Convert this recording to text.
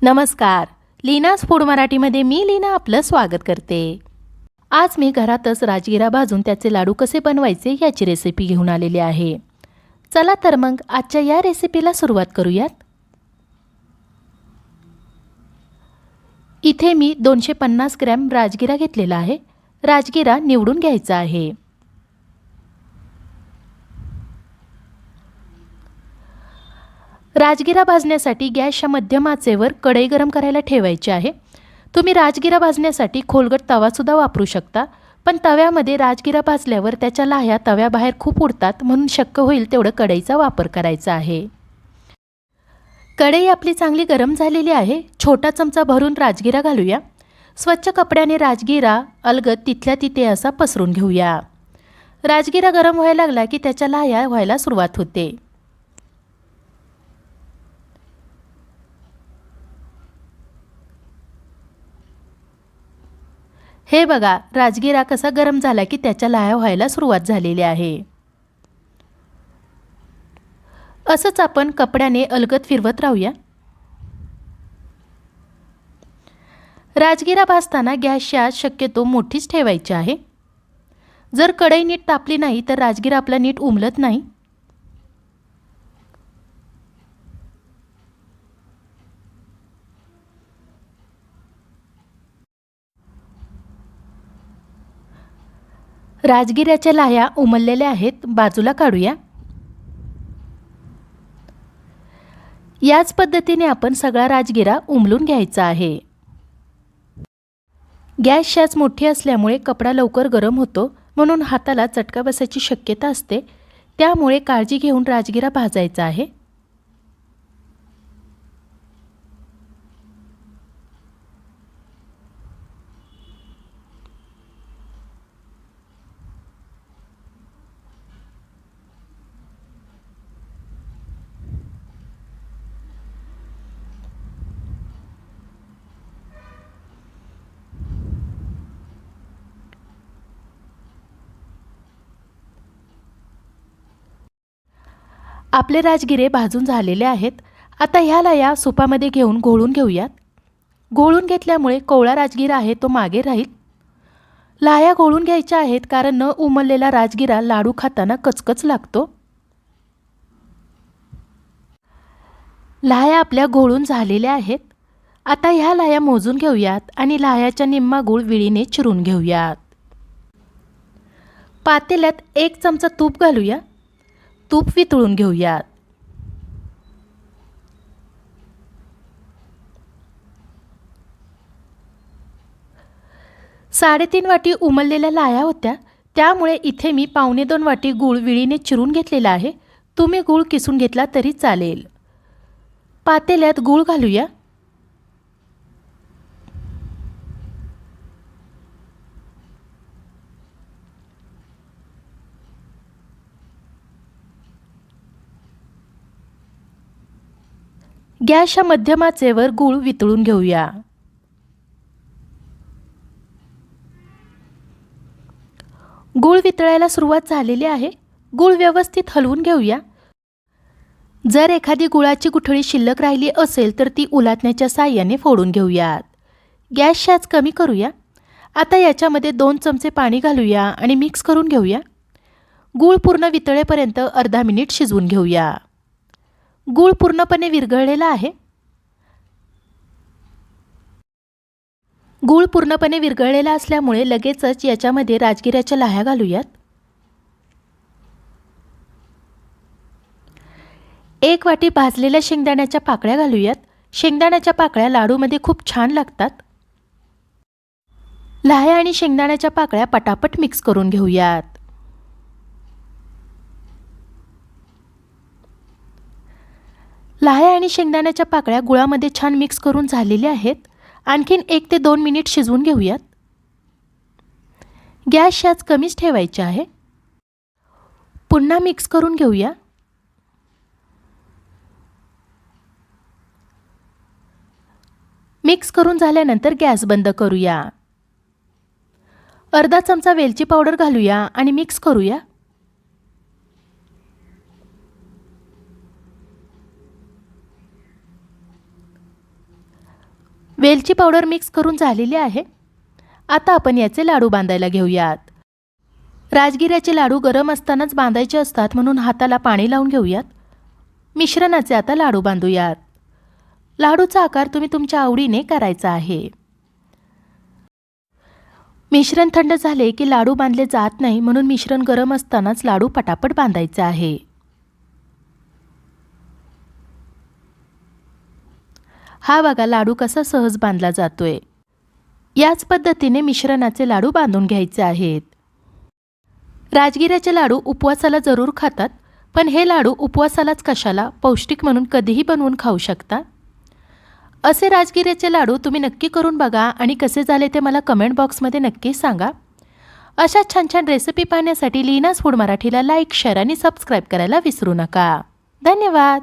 नमस्कार. लीनाज फूड मराठीमध्ये मी लीना आपलं स्वागत करते. आज मी घरातच राजगिरा भाजून त्याचे लाडू कसे बनवायचे याची रेसिपी घेऊन आलेली आहे. चला तर मग आजच्या या रेसिपीला सुरुवात करूयात. इथे मी 250 ग्रॅम राजगिरा घेतलेला आहे. राजगिरा निवडून घ्यायचा आहे. राजगिरा भाजण्यासाठी गॅसच्या मध्यम आचेवर कढई गरम करायला ठेवायची आहे. तुम्ही राजगिरा भाजण्यासाठी खोलगट तवासुद्धा वापरू शकता, पण तव्यामध्ये राजगिरा भाजल्यावर त्याच्या लाह्या तव्याबाहेर खूप उडतात, म्हणून शक्य होईल तेवढं कढईचा वापर करायचा आहे. कढई आपली चांगली गरम झालेली आहे. छोटा चमचा भरून राजगिरा घालूया. स्वच्छ कपड्याने राजगिरा अलगद तिथल्या तिथे असा पसरून घेऊया. राजगिरा गरम व्हायला लागला की त्याच्या लाह्या व्हायला सुरुवात होते. हे बघा, राजगिरा कसा गरम झाला की त्याच्या लाह्या व्हायला सुरुवात झालेली आहे. असंच आपण कपड्याने अलगद फिरवत राहूया. राजगिरा भाजताना गॅसची आच शक्यतो मोठीच ठेवायची आहे. जर कढई नीट तापली नाही तर राजगिरा आपला नीट उमलत नाही. राजगिऱ्याच्या लाह्या उमललेल्या आहेत, बाजूला काढूया. याच पद्धतीने आपण सगळा राजगिरा उमलून घ्यायचा आहे. गॅसची आच मोठी असल्यामुळे कपडा लवकर गरम होतो, म्हणून हाताला चटका बसायची शक्यता असते. त्यामुळे काळजी घेऊन राजगिरा भाजायचा आहे. आपले राजगिरे भाजून झालेले आहेत. आता ह्याला या सुपामध्ये घेऊन घोळून घेऊयात. घोळून घेतल्यामुळे कोवळा राजगिरा आहे तो मागे राहील. लाह्या घोळून घ्यायच्या आहेत, कारण न उमललेला राजगिरा लाडू खाताना कचकच लागतो. लाह्या आपल्या घोळून झालेल्या आहेत. आता ह्या लाह्या मोजून घेऊयात आणि लाह्याच्या निम्मा गूळ विळीने चिरून घेऊयात. पातेल्यात 1 चमचा तूप घालूया. तूप वितळून घेऊयात. साडेतीन वाटी उमललेल्या लाह्या होत्या, त्यामुळे इथे मी 1.25 वाटी गूळ विळीने चिरून घेतलेला आहे. तुम्ही गूळ किसून घेतला तरी चालेल. पातेल्यात गूळ घालूया. गॅसच्या मध्यम आचेवर गूळ वितळून घेऊया. गूळ वितळायला सुरुवात झालेली आहे. गूळ व्यवस्थित हलवून घेऊया. जर एखादी गुळाची गुठळी शिल्लक राहिली असेल तर ती उलटण्याच्या साहाय्याने फोडून घेऊयात. गॅसची आच कमी करूया. आता याच्यामध्ये 2 चमचे पाणी घालूया आणि मिक्स करून घेऊया. गूळ पूर्ण वितळेपर्यंत अर्धा मिनिट शिजवून घेऊया. गूळ पूर्णपणे विरघळलेला आहे. गूळ पूर्णपणे विरघळलेला असल्यामुळे लगेचच याच्यामध्ये राजगिऱ्याच्या लाह्या घालूयात. 1 वाटी भाजलेल्या शेंगदाण्याच्या पाकळ्या घालूयात. शेंगदाण्याच्या पाकळ्या लाडूमध्ये खूप छान लागतात. लाह्या आणि शेंगदाण्याच्या पाकळ्या पटापट मिक्स करून घेऊयात. लाह्या आणि शेंगदाण्याच्या पाकळ्या गुळामध्ये छान मिक्स करून झालेल्या आहेत. आणखीन 1 ते 2 मिनिट शिजवून घेऊयात. गॅसची आच कमीच ठेवायची आहे. पुन्हा मिक्स करून घेऊया. मिक्स करून झाल्यानंतर गॅस बंद करूया. अर्धा चमचा वेलची पावडर घालूया आणि मिक्स करूया. वेलची पावडर मिक्स करून झालेली आहे. आता आपण याचे लाडू बांधायला घेऊयात. राजगिऱ्याचे लाडू गरम असतानाच बांधायचे असतात, म्हणून हाताला पाणी लावून घेऊयात. मिश्रणाचे आता लाडू बांधूयात. लाडूचा आकार तुम्ही तुमच्या आवडीने करायचा आहे. मिश्रण थंड झाले की लाडू बांधले जात नाही, म्हणून मिश्रण गरम असतानाच लाडू पटापट बांधायचे आहे. हा बघा लाडू कसा सहज बांधला जातोय. याच पद्धतीने मिश्रणाचे लाडू बांधून घ्यायचे आहेत. राजगिऱ्याचे लाडू उपवासाला जरूर खातात, पण हे लाडू उपवासालाच कशाला, पौष्टिक म्हणून कधीही बनवून खाऊ शकता. असे राजगिऱ्याचे लाडू तुम्ही नक्की करून बघा आणि कसे झाले ते मला कमेंट बॉक्समध्ये नक्की सांगा. अशा छान छान रेसिपी पाहण्यासाठी लीनाज फूड मराठीला लाईक, शेअर आणि सबस्क्राईब करायला विसरू नका. धन्यवाद.